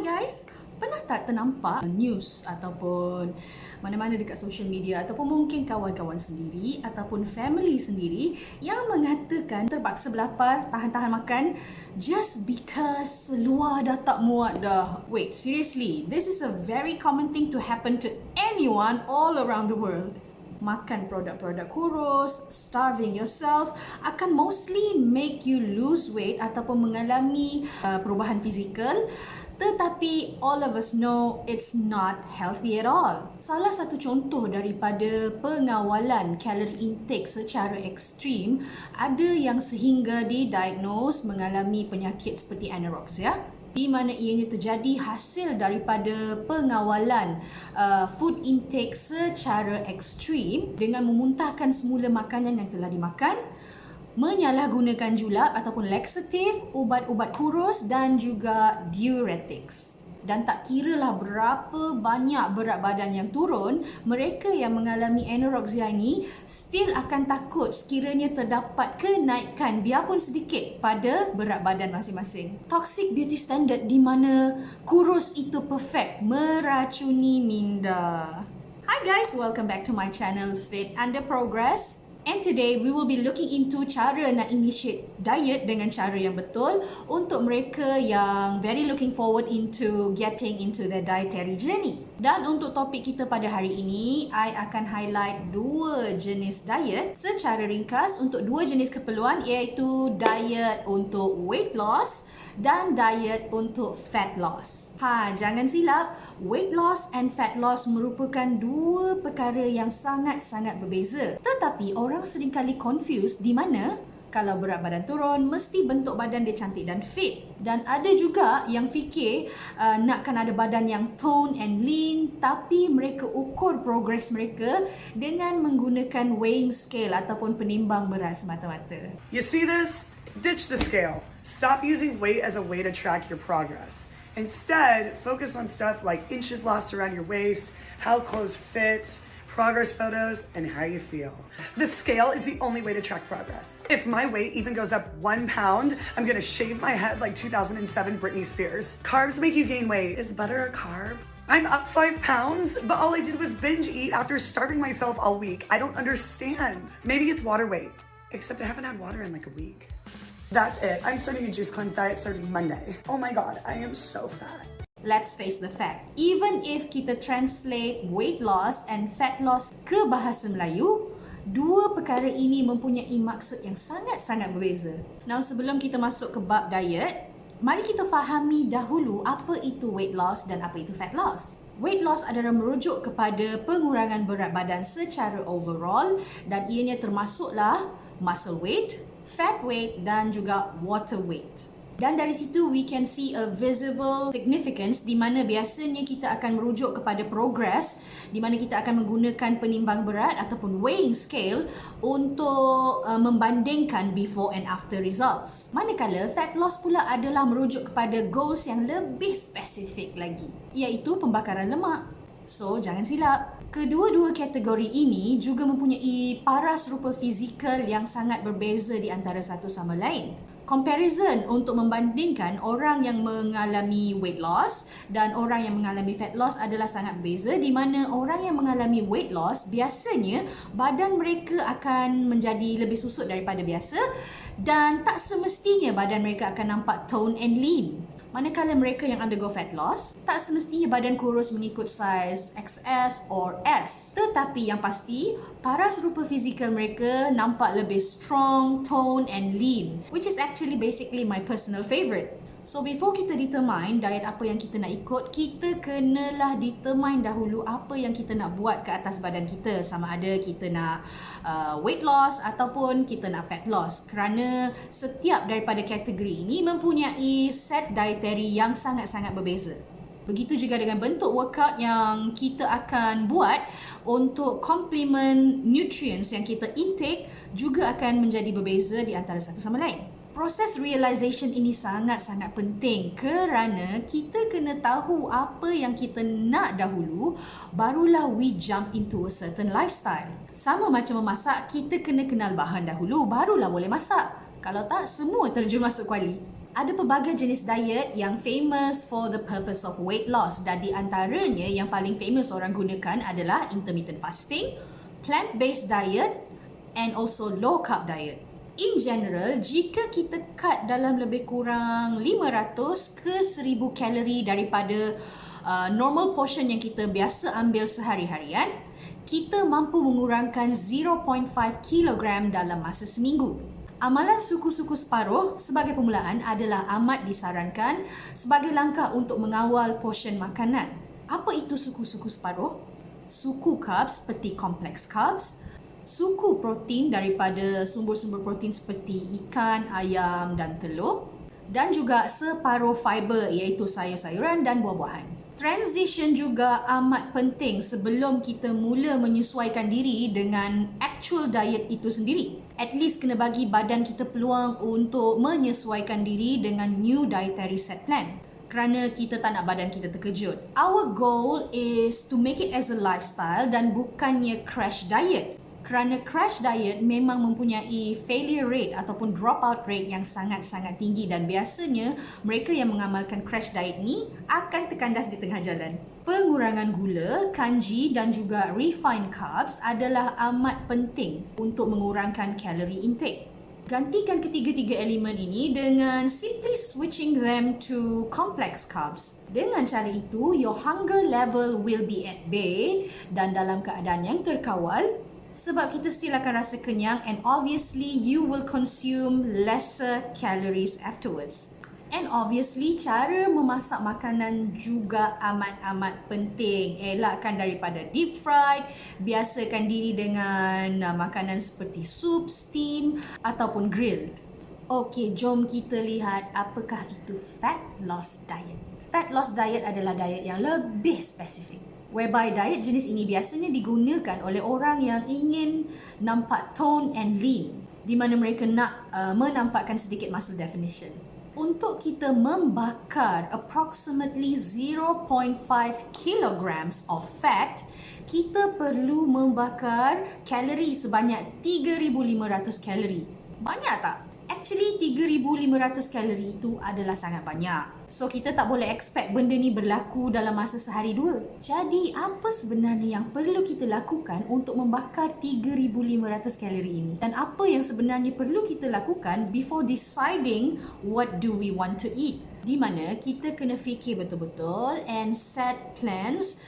Hi guys, pernah tak ternampak news ataupun mana-mana dekat social media ataupun mungkin kawan-kawan sendiri ataupun family sendiri yang mengatakan terpaksa berlapar, tahan-tahan makan just because luar dah tak muat dah. Wait, seriously, this is a very common thing to happen to anyone all around the world. Makan produk-produk kurus, starving yourself akan mostly make you lose weight ataupun mengalami perubahan fizikal. Tetapi all of us know it's not healthy at all. Salah satu contoh daripada pengawalan kalori intake secara ekstrim, ada yang sehingga didiagnose mengalami penyakit seperti anorexia, di mana ianya terjadi hasil daripada pengawalan food intake secara ekstrim dengan memuntahkan semula makanan yang telah dimakan, menyalahgunakan julap ataupun laxatif, ubat-ubat kurus dan juga diuretics. Dan tak kiralah berapa banyak berat badan yang turun, mereka yang mengalami anorexia ini still akan takut sekiranya terdapat kenaikan biarpun sedikit pada berat badan masing-masing. Toxic beauty standard di mana kurus itu perfect meracuni minda. Hi guys, welcome back to my channel Fit Under Progress. And today we will be looking into cara nak initiate diet dengan cara yang betul untuk mereka yang very looking forward into getting into the dietary journey. Dan untuk topik kita pada hari ini, I akan highlight dua jenis diet secara ringkas untuk dua jenis keperluan, iaitu diet untuk weight loss dan diet untuk fat loss. Jangan silap, weight loss and fat loss merupakan dua perkara yang sangat-sangat berbeza. Tetapi orang seringkali confused di mana kalau berat badan turun, mesti bentuk badan dia cantik dan fit. Dan ada juga yang fikir nakkan ada badan yang tone and lean, tapi mereka ukur progres mereka dengan menggunakan weighing scale ataupun penimbang berat semata-mata. You see this? Ditch the scale. Stop using weight as a way to track your progress. Instead, focus on stuff like inches lost around your waist, how clothes fit, progress photos, and how you feel. The scale is the only way to track progress. If my weight even goes up 1 pound, I'm gonna shave my head like 2007 Britney Spears. Carbs make you gain weight. Is butter a carb? I'm up 5 pounds, but all I did was binge eat after starving myself all week. I don't understand. Maybe it's water weight, except I haven't had water in like a week. That's it. I'm starting a juice cleanse diet starting Monday. Oh my God, I am so fat. Let's face the fact, even if kita translate weight loss and fat loss ke bahasa Melayu, dua perkara ini mempunyai maksud yang sangat-sangat berbeza. Now, sebelum kita masuk ke bab diet, mari kita fahami dahulu apa itu weight loss dan apa itu fat loss. Weight loss adalah merujuk kepada pengurangan berat badan secara overall dan ianya termasuklah muscle weight, fat weight dan juga water weight. Dan dari situ we can see a visible significance di mana biasanya kita akan merujuk kepada progress, di mana kita akan menggunakan penimbang berat ataupun weighing scale untuk membandingkan before and after results. Manakala fat loss pula adalah merujuk kepada goals yang lebih spesifik lagi, iaitu pembakaran lemak. So, jangan silap. Kedua-dua kategori ini juga mempunyai paras rupa fizikal yang sangat berbeza di antara satu sama lain. Comparison untuk membandingkan orang yang mengalami weight loss dan orang yang mengalami fat loss adalah sangat berbeza, di mana orang yang mengalami weight loss biasanya badan mereka akan menjadi lebih susut daripada biasa dan tak semestinya badan mereka akan nampak tone and lean. Manakala mereka yang undergo fat loss, tak semestinya badan kurus mengikut size XS or S. Tetapi yang pasti, paras rupa fizikal mereka nampak lebih strong, tone and lean, which is actually basically my personal favourite. So before kita determine diet apa yang kita nak ikut, kita kenalah determine dahulu apa yang kita nak buat ke atas badan kita. Sama ada kita nak weight loss ataupun kita nak fat loss. Kerana setiap daripada kategori ini mempunyai set dietary yang sangat-sangat berbeza. Begitu juga dengan bentuk workout yang kita akan buat untuk complement nutrients yang kita intake juga akan menjadi berbeza di antara satu sama lain. Proses realization ini sangat-sangat penting kerana kita kena tahu apa yang kita nak dahulu, barulah we jump into a certain lifestyle. Sama macam memasak, kita kena kenal bahan dahulu, barulah boleh masak. Kalau tak, semua terjun masuk kuali. Ada pelbagai jenis diet yang famous for the purpose of weight loss dan di antaranya yang paling famous orang gunakan adalah intermittent fasting, plant-based diet and also low carb diet. In general, jika kita cut dalam lebih kurang 500 ke 1000 kalori daripada normal portion yang kita biasa ambil sehari-harian, kita mampu mengurangkan 0.5 kg dalam masa seminggu. Amalan suku-suku separuh sebagai permulaan adalah amat disarankan sebagai langkah untuk mengawal portion makanan. Apa itu suku-suku separuh? Suku carbs seperti complex carbs, suku protein daripada sumber-sumber protein seperti ikan, ayam dan telur, dan juga separuh fiber iaitu sayur-sayuran dan buah-buahan. Transition juga amat penting sebelum kita mula menyesuaikan diri dengan actual diet itu sendiri. At least kena bagi badan kita peluang untuk menyesuaikan diri dengan new dietary set plan. Kerana kita tak nak badan kita terkejut. Our goal is to make it as a lifestyle dan bukannya crash diet. Kerana crash diet memang mempunyai failure rate ataupun dropout rate yang sangat-sangat tinggi dan biasanya mereka yang mengamalkan crash diet ni akan terkandas di tengah jalan. Pengurangan gula, kanji dan juga refined carbs adalah amat penting untuk mengurangkan kalori intake. Gantikan ketiga-tiga elemen ini dengan simply switching them to complex carbs. Dengan cara itu, your hunger level will be at bay dan dalam keadaan yang terkawal, sebab kita still akan rasa kenyang and obviously you will consume lesser calories afterwards. And obviously cara memasak makanan juga amat-amat penting. Elakkan daripada deep fried, biasakan diri dengan makanan seperti soup, steam ataupun grilled. Okey, jom kita lihat apakah itu fat loss diet. Fat loss diet adalah diet yang lebih spesifik, whereby diet jenis ini biasanya digunakan oleh orang yang ingin nampak tone and lean, di mana mereka nak menampakkan sedikit muscle definition. Untuk kita membakar approximately 0.5 kilograms of fat, kita perlu membakar kalori sebanyak 3,500 kalori. Banyak tak? Actually 3,500 kalori itu adalah sangat banyak. So kita tak boleh expect benda ni berlaku dalam masa sehari dua. Jadi apa sebenarnya yang perlu kita lakukan untuk membakar 3,500 kalori ini? Dan apa yang sebenarnya perlu kita lakukan before deciding what do we want to eat? Di mana kita kena fikir betul-betul and set plans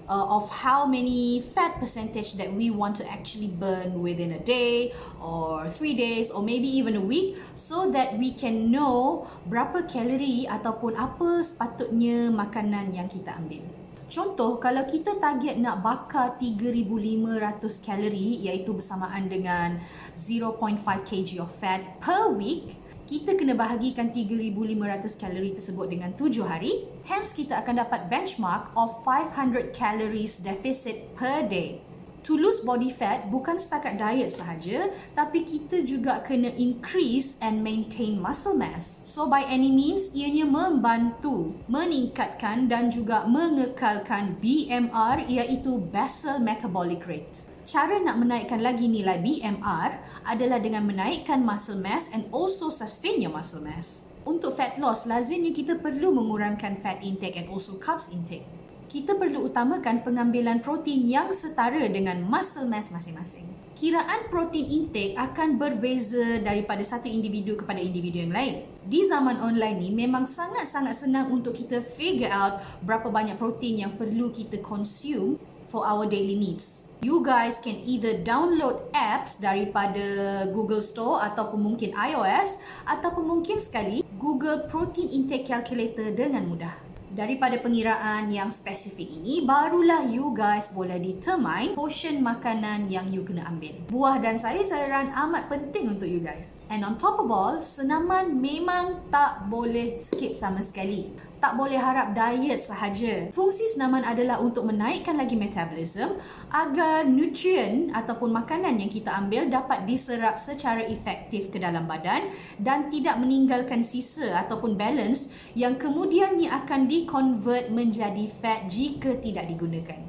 of how many fat percentage that we want to actually burn within a day or 3 days or maybe even a week, so that we can know berapa kalori ataupun apa sepatutnya makanan yang kita ambil. Contoh, kalau kita target nak bakar 3,500 kalori iaitu bersamaan dengan 0.5 kg of fat per week, kita kena bahagikan 3,500 kalori tersebut dengan 7 hari. Hence, kita akan dapat benchmark of 500 calories deficit per day. To lose body fat bukan setakat diet sahaja, tapi kita juga kena increase and maintain muscle mass. So by any means, ianya membantu meningkatkan dan juga mengekalkan BMR iaitu basal metabolic rate. Cara nak menaikkan lagi nilai BMR adalah dengan menaikkan muscle mass and also sustain your muscle mass. Untuk fat loss, lazimnya kita perlu mengurangkan fat intake and also carbs intake. Kita perlu utamakan pengambilan protein yang setara dengan muscle mass masing-masing. Kiraan protein intake akan berbeza daripada satu individu kepada individu yang lain. Di zaman online ni memang sangat-sangat senang untuk kita figure out berapa banyak protein yang perlu kita consume for our daily needs. You guys can either download apps daripada Google Store ataupun mungkin iOS ataupun mungkin sekali Google Protein Intake Calculator dengan mudah. Daripada pengiraan yang spesifik ini, barulah you guys boleh determine portion makanan yang you kena ambil. Buah dan sayur-sayuran amat penting untuk you guys. And on top of all, senaman memang tak boleh skip sama sekali. Tak boleh harap diet sahaja. Fungsi senaman adalah untuk menaikkan lagi metabolism agar nutrien ataupun makanan yang kita ambil dapat diserap secara efektif ke dalam badan dan tidak meninggalkan sisa ataupun balance yang kemudiannya akan di-convert menjadi fat jika tidak digunakan.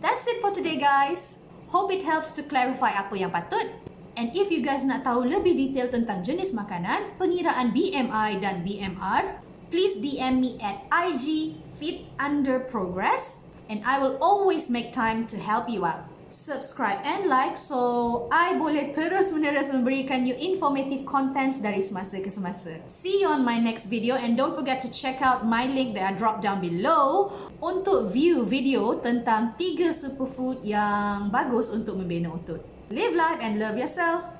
That's it for today guys. Hope it helps to clarify apa yang patut And if you guys nak tahu lebih detail tentang jenis makanan, pengiraan BMI dan BMR, please DM me at IG fit_progress and I will always make time to help you out. Subscribe and like so I boleh terus-menerus memberikan you informative contents dari semasa ke semasa. See you on my next video and don't forget to check out my link that I drop down below untuk view video tentang 3 superfood yang bagus untuk membina otot. Live life and love yourself.